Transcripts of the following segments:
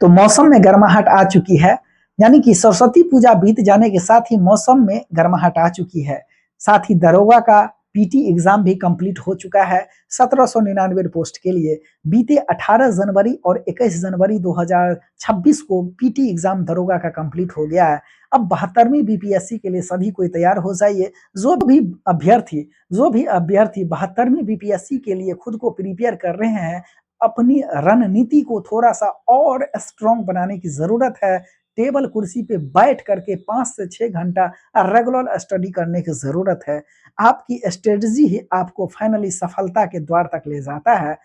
तो मौसम में गर्माहट आ चुकी है, यानी कि सरस्वती पूजा बीत जाने के साथ ही मौसम में गर्माहट आ चुकी है। साथ ही दरोगा का पीटी एग्जाम भी कंप्लीट हो चुका है 1799 पोस्ट के लिए। बीते 18 जनवरी और 21 जनवरी 2026 को पीटी एग्जाम दरोगा का कंप्लीट हो गया है। अब 72वीं बीपीएससी के लिए सभी कोई तैयार हो जाइए। जो भी अभ्यर्थी 72वीं बीपीएससी के लिए खुद को प्रिपेयर कर रहे हैं, अपनी रणनीति को थोड़ा सा और स्ट्रॉन्ग बनाने की जरूरत है। टेबल कुर्सी पे बैठ करके 5 से 6 घंटा रेगुलर स्टडी करने की जरूरत है। आपकी स्ट्रेटजी ही आपको फाइनली सफलता के द्वार तक ले जाता है।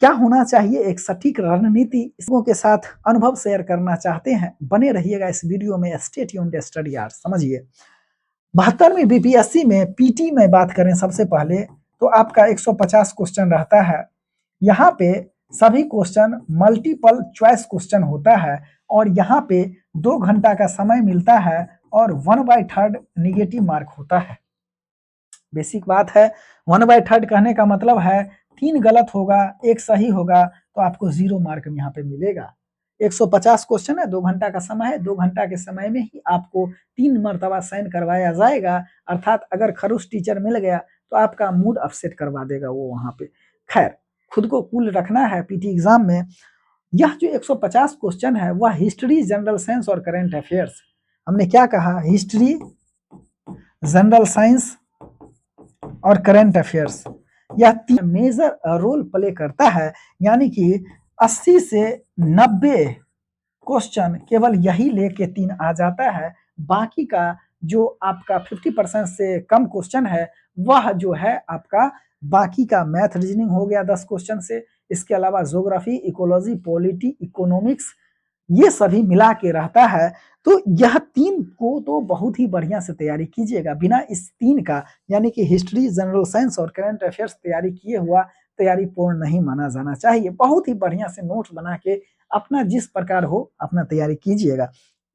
क्या होना चाहिए एक सटीक रणनीति, इसको के साथ अनुभव शेयर करना चाहते हैं, बने रहिएगा इस वीडियो में। स्टे ट्यून्ड स्टडी आर्ट समझिए। 72वीं बीपीएससी में पीटी में बात करें सबसे पहले तो आपका 150 क्वेश्चन रहता है। यहाँ पे सभी क्वेश्चन मल्टीपल चॉइस क्वेश्चन होता है और यहाँ पे 2 घंटा का समय मिलता है और 1/3 निगेटिव मार्क होता है। बेसिक बात है, 1/3 कहने का मतलब है 3 गलत होगा, 1 सही होगा तो आपको 0 मार्क यहाँ पे मिलेगा। 150 क्वेश्चन है, 2 घंटा का समय है, 2 घंटा के समय में ही आपको 3 मर्तबा साइन करवाया जाएगा। अर्थात अगर खड़ूस टीचर मिल गया तो आपका मूड अपसेट करवा देगा वो वहां पे। खैर, खुद को कूल रखना है पीटी एग्जाम में। यह जो 150 क्वेश्चन है वह हिस्ट्री, जनरल साइंस और करंट अफेयर्स। हमने क्या कहा? हिस्ट्री, जनरल साइंस और करंट अफेयर्स, यह 3 मेजर रोल प्ले करता है। यानी कि 80 से 90 क्वेश्चन केवल यही लेके 3 आ जाता है। बाकी का जो आपका 50% से कम क्वेश्चन है वह जो है आपका बाकी का मैथ रीजनिंग हो गया 10 क्वेश्चन से। इसके अलावा ज्योग्राफी, इकोलॉजी, पॉलिटी, इकोनॉमिक्स, ये सभी मिला के रहता है। तो यह 3 को तो बहुत ही बढ़िया से तैयारी कीजिएगा। बिना इस 3 का यानी कि हिस्ट्री, जनरल साइंस और करंट अफेयर्स तैयारी किए हुआ तैयारी पूर्ण नहीं माना जाना चाहिए। बहुत ही बढ़िया से नोट्स बना के अपना जिस प्रकार हो अपना तैयारी कीजिएगा।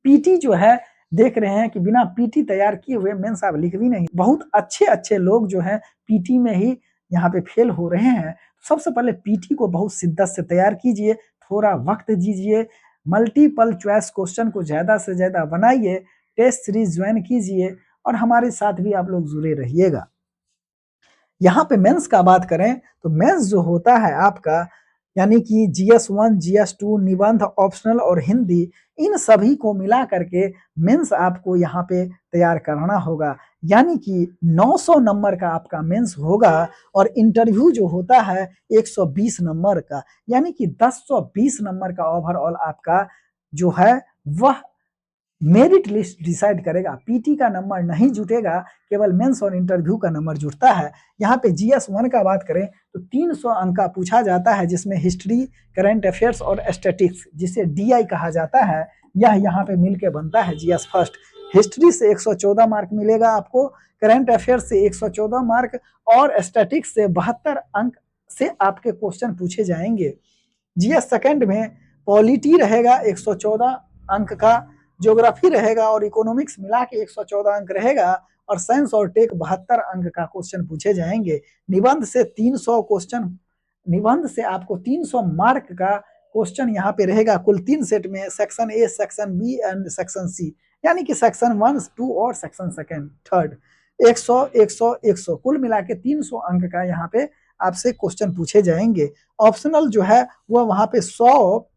पीटी जो है, देख रहे हैं कि बिना पीटी तैयार किए हुए मेंस आप लिख भी नहीं। बहुत अच्छे लोग जो है पीटी में ही यहाँ पे फेल हो रहे हैं। सबसे पहले पीटी को बहुत शिद्दत से तैयार कीजिए, थोड़ा वक्त दीजिए, मल्टीपल चॉइस क्वेश्चन को ज्यादा से ज्यादा बनाइए, टेस्ट सीरीज ज्वाइन कीजिए और हमारे साथ भी आप लोग जुड़े रहिएगा। यहाँ पे मेंस का बात करें तो मेंस जो होता है आपका, यानी कि GS1, GS2, निबंध, ऑप्शनल और हिंदी, इन सभी को मिला करके मेंस आपको यहाँ पे तैयार करना होगा। यानी कि 900 नंबर का आपका मेंस होगा और इंटरव्यू जो होता है 120 नंबर का, यानी कि 1020 नंबर का ओवरऑल आपका जो है वह मेरिट लिस्ट डिसाइड करेगा। पीटी का नंबर नहीं जुटेगा, केवल मेंस और इंटरव्यू का नंबर जुटता है। यहाँ पे GS1 का बात करें तो 300 अंक का पूछा जाता है, जिसमें हिस्ट्री, करंट अफेयर्स और स्टैटिक्स, जिसे DI कहा जाता है, यह यहाँ पे मिलके बनता है GS फर्स्ट। हिस्ट्री से 114 मार्क मिलेगा आपको, करंट अफेयर्स से 114 मार्क और स्टैटिक्स से 72 अंक से आपके क्वेश्चन पूछे जाएंगे। GS सेकंड में पॉलिटी रहेगा 114 अंक का, ज्योग्राफी रहेगा और इकोनॉमिक्स मिला के 114 अंक रहेगा और साइंस और टेक 72 अंक का क्वेश्चन पूछे जाएंगे। निबंध से 300 क्वेश्चन, निबंध से आपको 300 मार्क का क्वेश्चन यहाँ पे रहेगा कुल 3 सेट में, section A, section B and section C, यानी कि सेक्शन 1, 2 और सेक्शन सेकंड थर्ड। 100 100 100 कुल मिला के 300 अंक का यहाँ पे आपसे क्वेश्चन पूछे जाएंगे। ऑप्शनल जो है वह वहां पे 100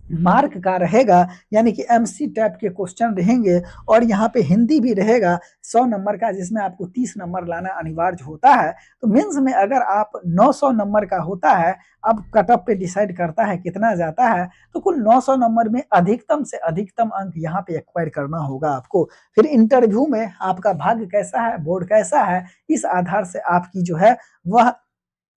मार्क का रहेगा, यानी कि MC टाइप के क्वेश्चन रहेंगे और यहाँ पे हिंदी भी रहेगा 100 नंबर का, जिसमें आपको 30 नंबर लाना अनिवार्य होता है। तो मेंस में अगर आप 900 नंबर का होता है, अब कट ऑफ पे डिसाइड करता है कितना जाता है, तो कुल 900 नंबर में अधिकतम से अधिकतम अंक यहाँ पे एक्वायर करना होगा आपको। फिर इंटरव्यू में आपका भाग्य कैसा है, बोर्ड कैसा है, इस आधार से आपकी जो है वह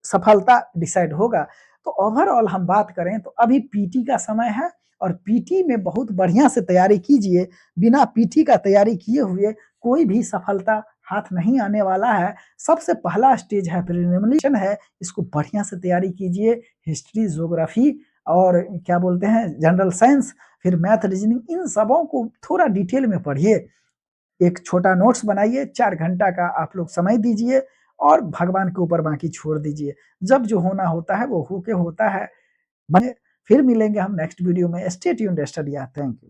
सफलता डिसाइड होगा। तो ओवरऑल हम बात करें तो अभी पीटी का समय है और पीटी में बहुत बढ़िया से तैयारी कीजिए। बिना पीटी का तैयारी किए हुए कोई भी सफलता हाथ नहीं आने वाला है। सबसे पहला स्टेज है प्रिलिमिनेशन है, इसको बढ़िया से तैयारी कीजिए। हिस्ट्री, ज्योग्राफी और क्या बोलते हैं जनरल साइंस, फिर मैथ, रीजनिंग, इन सबों को थोड़ा डिटेल में पढ़िए। एक छोटा नोट्स बनाइए, 4 घंटा का आप लोग समय दीजिए और भगवान के ऊपर बाकी छोड़ दीजिए। जब जो होना होता है वो होके होता है। फिर मिलेंगे हम नेक्स्ट वीडियो में। Stay tuned, study, thank you.